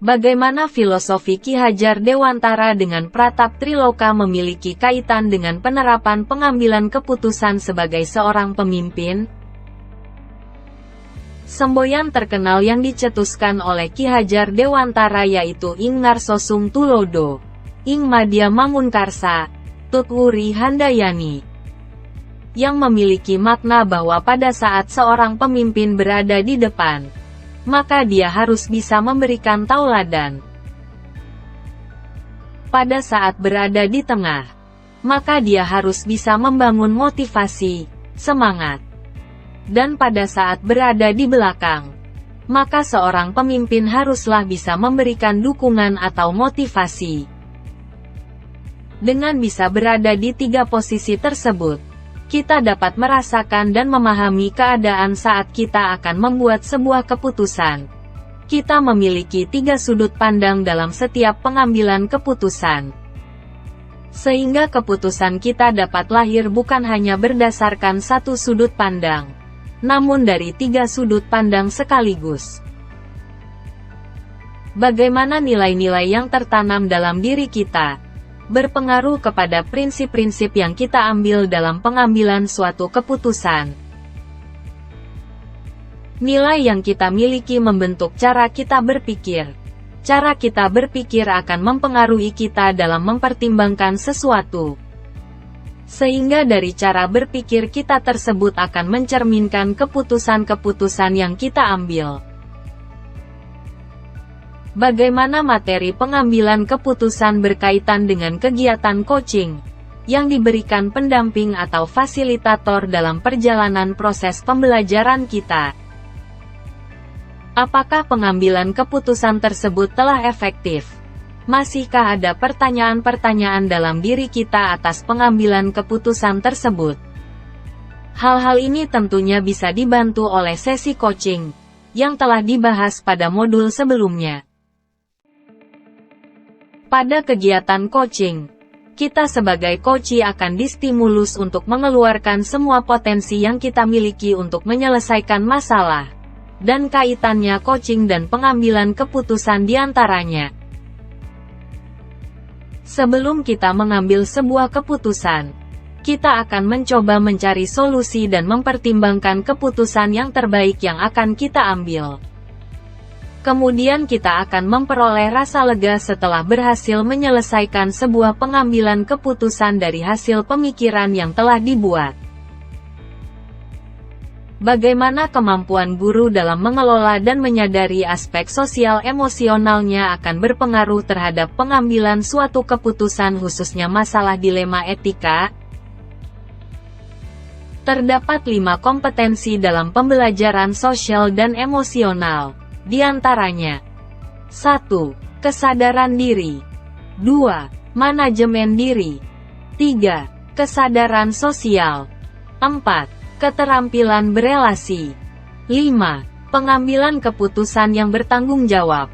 Bagaimana filosofi Ki Hajar Dewantara dengan Pratap Triloka memiliki kaitan dengan penerapan pengambilan keputusan sebagai seorang pemimpin? Semboyan terkenal yang dicetuskan oleh Ki Hajar Dewantara yaitu Ing Narsosung Tulodo, Ing Madya Mangunkarsa, Tutwuri Handayani, yang memiliki makna bahwa pada saat seorang pemimpin berada di depan, maka dia harus bisa memberikan tauladan. Pada saat berada di tengah, maka dia harus bisa membangun motivasi, semangat. Dan pada saat berada di belakang, maka seorang pemimpin haruslah bisa memberikan dukungan atau motivasi. Dengan bisa berada di tiga posisi tersebut, kita dapat merasakan dan memahami keadaan saat kita akan membuat sebuah keputusan. Kita memiliki tiga sudut pandang dalam setiap pengambilan keputusan. Sehingga keputusan kita dapat lahir bukan hanya berdasarkan satu sudut pandang, namun dari tiga sudut pandang sekaligus. Bagaimana nilai-nilai yang tertanam dalam diri kita berpengaruh kepada prinsip-prinsip yang kita ambil dalam pengambilan suatu keputusan. Nilai yang kita miliki membentuk cara kita berpikir. Cara kita berpikir akan mempengaruhi kita dalam mempertimbangkan sesuatu. Sehingga dari cara berpikir kita tersebut akan mencerminkan keputusan-keputusan yang kita ambil. Bagaimana materi pengambilan keputusan berkaitan dengan kegiatan coaching yang diberikan pendamping atau fasilitator dalam perjalanan proses pembelajaran kita? Apakah pengambilan keputusan tersebut telah efektif? Masihkah ada pertanyaan-pertanyaan dalam diri kita atas pengambilan keputusan tersebut? Hal-hal ini tentunya bisa dibantu oleh sesi coaching yang telah dibahas pada modul sebelumnya. Pada kegiatan coaching, kita sebagai coachee akan distimulus untuk mengeluarkan semua potensi yang kita miliki untuk menyelesaikan masalah, dan kaitannya coaching dan pengambilan keputusan diantaranya. Sebelum kita mengambil sebuah keputusan, kita akan mencoba mencari solusi dan mempertimbangkan keputusan yang terbaik yang akan kita ambil. Kemudian kita akan memperoleh rasa lega setelah berhasil menyelesaikan sebuah pengambilan keputusan dari hasil pemikiran yang telah dibuat. Bagaimana kemampuan guru dalam mengelola dan menyadari aspek sosial emosionalnya akan berpengaruh terhadap pengambilan suatu keputusan khususnya masalah dilema etika? Terdapat 5 kompetensi dalam pembelajaran sosial dan emosional. Di antaranya, 1. Kesadaran diri. 2. Manajemen diri. 3. Kesadaran sosial. 4. Keterampilan berelasi. 5. Pengambilan keputusan yang bertanggung jawab.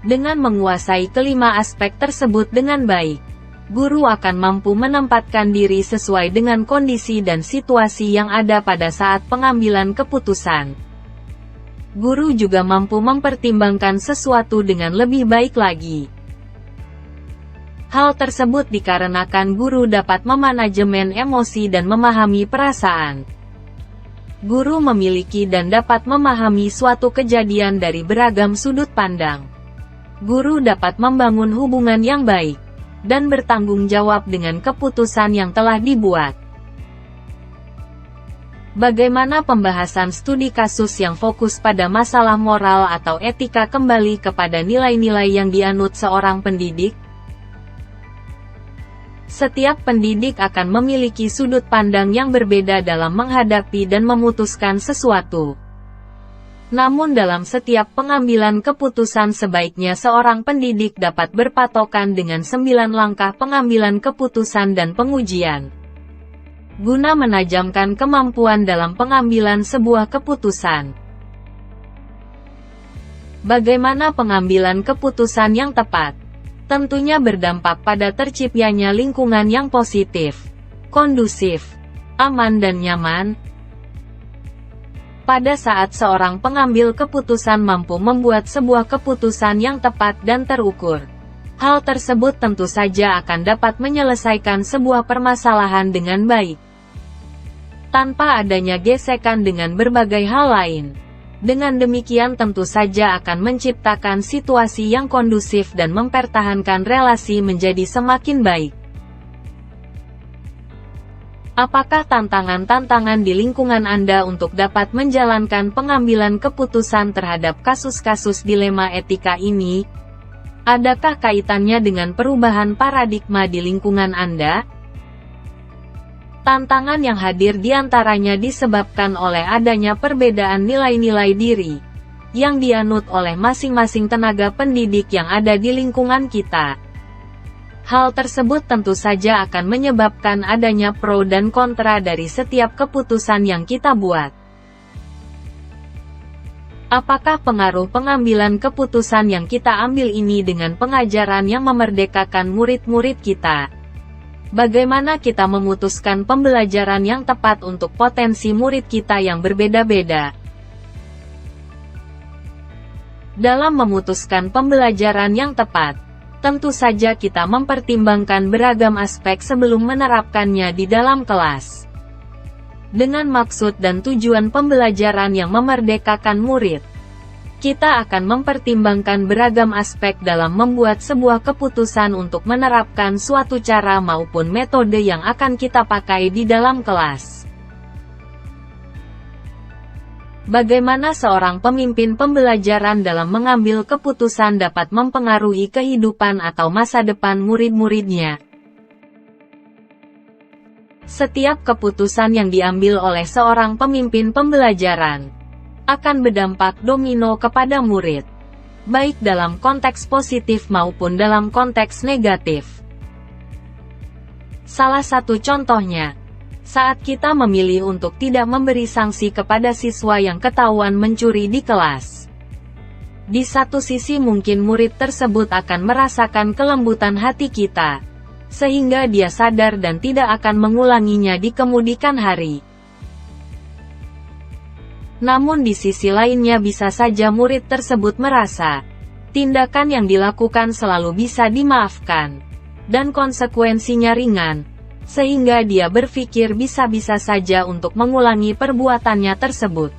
Dengan menguasai kelima aspek tersebut dengan baik, guru akan mampu menempatkan diri sesuai dengan kondisi dan situasi yang ada pada saat pengambilan keputusan. Guru juga mampu mempertimbangkan sesuatu dengan lebih baik lagi. Hal tersebut dikarenakan guru dapat memanajemen emosi dan memahami perasaan. Guru memiliki dan dapat memahami suatu kejadian dari beragam sudut pandang. Guru dapat membangun hubungan yang baik dan bertanggung jawab dengan keputusan yang telah dibuat. Bagaimana pembahasan studi kasus yang fokus pada masalah moral atau etika kembali kepada nilai-nilai yang dianut seorang pendidik? Setiap pendidik akan memiliki sudut pandang yang berbeda dalam menghadapi dan memutuskan sesuatu. Namun dalam setiap pengambilan keputusan sebaiknya seorang pendidik dapat berpatokan dengan 9 langkah pengambilan keputusan dan pengujian, guna menajamkan kemampuan dalam pengambilan sebuah keputusan. Bagaimana pengambilan keputusan yang tepat? Tentunya berdampak pada terciptanya lingkungan yang positif, kondusif, aman dan nyaman. Pada saat seorang pengambil keputusan mampu membuat sebuah keputusan yang tepat dan terukur, hal tersebut tentu saja akan dapat menyelesaikan sebuah permasalahan dengan baik, tanpa adanya gesekan dengan berbagai hal lain. Dengan demikian tentu saja akan menciptakan situasi yang kondusif dan mempertahankan relasi menjadi semakin baik. Apakah tantangan-tantangan di lingkungan Anda untuk dapat menjalankan pengambilan keputusan terhadap kasus-kasus dilema etika ini? Adakah kaitannya dengan perubahan paradigma di lingkungan Anda? Tantangan yang hadir diantaranya disebabkan oleh adanya perbedaan nilai-nilai diri yang dianut oleh masing-masing tenaga pendidik yang ada di lingkungan kita. Hal tersebut tentu saja akan menyebabkan adanya pro dan kontra dari setiap keputusan yang kita buat. Apakah pengaruh pengambilan keputusan yang kita ambil ini dengan pengajaran yang memerdekakan murid-murid kita? Bagaimana kita memutuskan pembelajaran yang tepat untuk potensi murid kita yang berbeda-beda? Dalam memutuskan pembelajaran yang tepat, tentu saja kita mempertimbangkan beragam aspek sebelum menerapkannya di dalam kelas. Dengan maksud dan tujuan pembelajaran yang memerdekakan murid, kita akan mempertimbangkan beragam aspek dalam membuat sebuah keputusan untuk menerapkan suatu cara maupun metode yang akan kita pakai di dalam kelas. Bagaimana seorang pemimpin pembelajaran dalam mengambil keputusan dapat mempengaruhi kehidupan atau masa depan murid-muridnya? Setiap keputusan yang diambil oleh seorang pemimpin pembelajaran akan berdampak domino kepada murid, baik dalam konteks positif maupun dalam konteks negatif. Salah satu contohnya, saat kita memilih untuk tidak memberi sanksi kepada siswa yang ketahuan mencuri di kelas. Di satu sisi mungkin murid tersebut akan merasakan kelembutan hati kita, sehingga dia sadar dan tidak akan mengulanginya di kemudian hari. Namun di sisi lainnya bisa saja murid tersebut merasa, tindakan yang dilakukan selalu bisa dimaafkan, dan konsekuensinya ringan, sehingga dia berpikir bisa-bisa saja untuk mengulangi perbuatannya tersebut.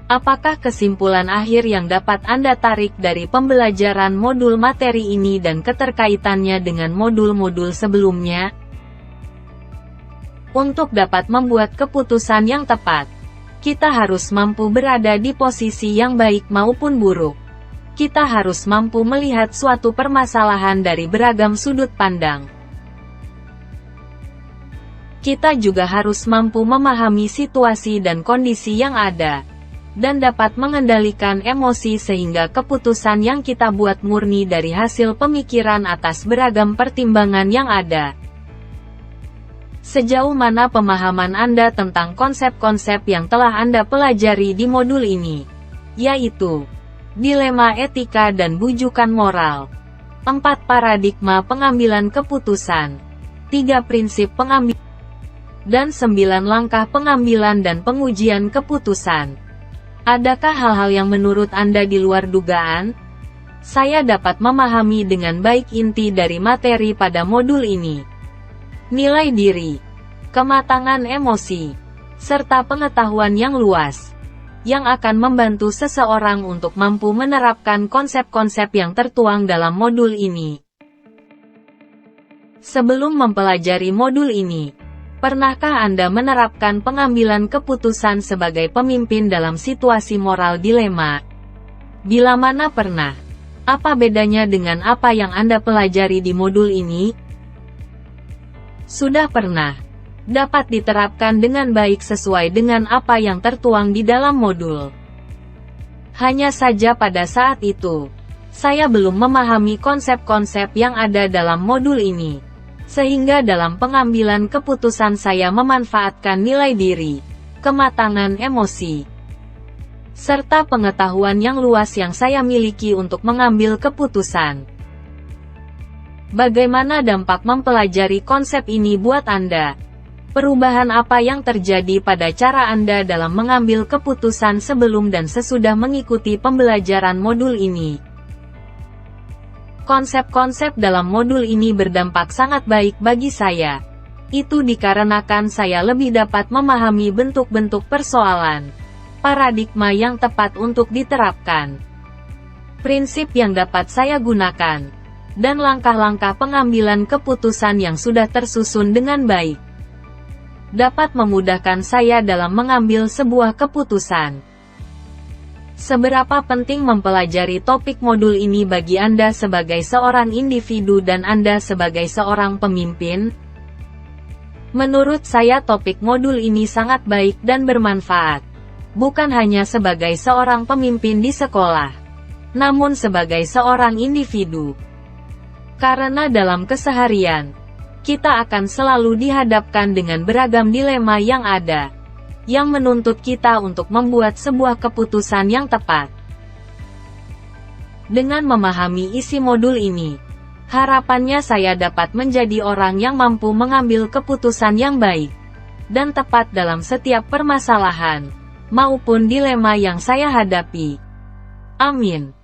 Apakah kesimpulan akhir yang dapat Anda tarik dari pembelajaran modul materi ini dan keterkaitannya dengan modul-modul sebelumnya? Untuk dapat membuat keputusan yang tepat, kita harus mampu berada di posisi yang baik maupun buruk. Kita harus mampu melihat suatu permasalahan dari beragam sudut pandang. Kita juga harus mampu memahami situasi dan kondisi yang ada, dan dapat mengendalikan emosi sehingga keputusan yang kita buat murni dari hasil pemikiran atas beragam pertimbangan yang ada. Sejauh mana pemahaman Anda tentang konsep-konsep yang telah Anda pelajari di modul ini, yaitu dilema etika dan bujukan moral, 4 paradigma pengambilan keputusan, 3 prinsip pengambilan, dan 9 langkah pengambilan dan pengujian keputusan. Adakah hal-hal yang menurut Anda di luar dugaan? Saya dapat memahami dengan baik inti dari materi pada modul ini. Nilai diri, kematangan emosi, serta pengetahuan yang luas, yang akan membantu seseorang untuk mampu menerapkan konsep-konsep yang tertuang dalam modul ini. Sebelum mempelajari modul ini, pernahkah Anda menerapkan pengambilan keputusan sebagai pemimpin dalam situasi moral dilema? Bila mana pernah? Apa bedanya dengan apa yang Anda pelajari di modul ini? Sudah pernah. Dapat diterapkan dengan baik sesuai dengan apa yang tertuang di dalam modul. Hanya saja pada saat itu, saya belum memahami konsep-konsep yang ada dalam modul ini. Sehingga dalam pengambilan keputusan saya memanfaatkan nilai diri, kematangan emosi, serta pengetahuan yang luas yang saya miliki untuk mengambil keputusan. Bagaimana dampak mempelajari konsep ini buat Anda? Perubahan apa yang terjadi pada cara Anda dalam mengambil keputusan sebelum dan sesudah mengikuti pembelajaran modul ini? Konsep-konsep dalam modul ini berdampak sangat baik bagi saya. Itu dikarenakan saya lebih dapat memahami bentuk-bentuk persoalan, paradigma yang tepat untuk diterapkan, prinsip yang dapat saya gunakan, dan langkah-langkah pengambilan keputusan yang sudah tersusun dengan baik dapat memudahkan saya dalam mengambil sebuah keputusan. Seberapa penting mempelajari topik modul ini bagi Anda sebagai seorang individu dan Anda sebagai seorang pemimpin? Menurut saya topik modul ini sangat baik dan bermanfaat. Bukan hanya sebagai seorang pemimpin di sekolah, namun sebagai seorang individu. Karena dalam keseharian, kita akan selalu dihadapkan dengan beragam dilema yang ada, yang menuntut kita untuk membuat sebuah keputusan yang tepat. Dengan memahami isi modul ini, harapannya saya dapat menjadi orang yang mampu mengambil keputusan yang baik dan tepat dalam setiap permasalahan maupun dilema yang saya hadapi. Amin.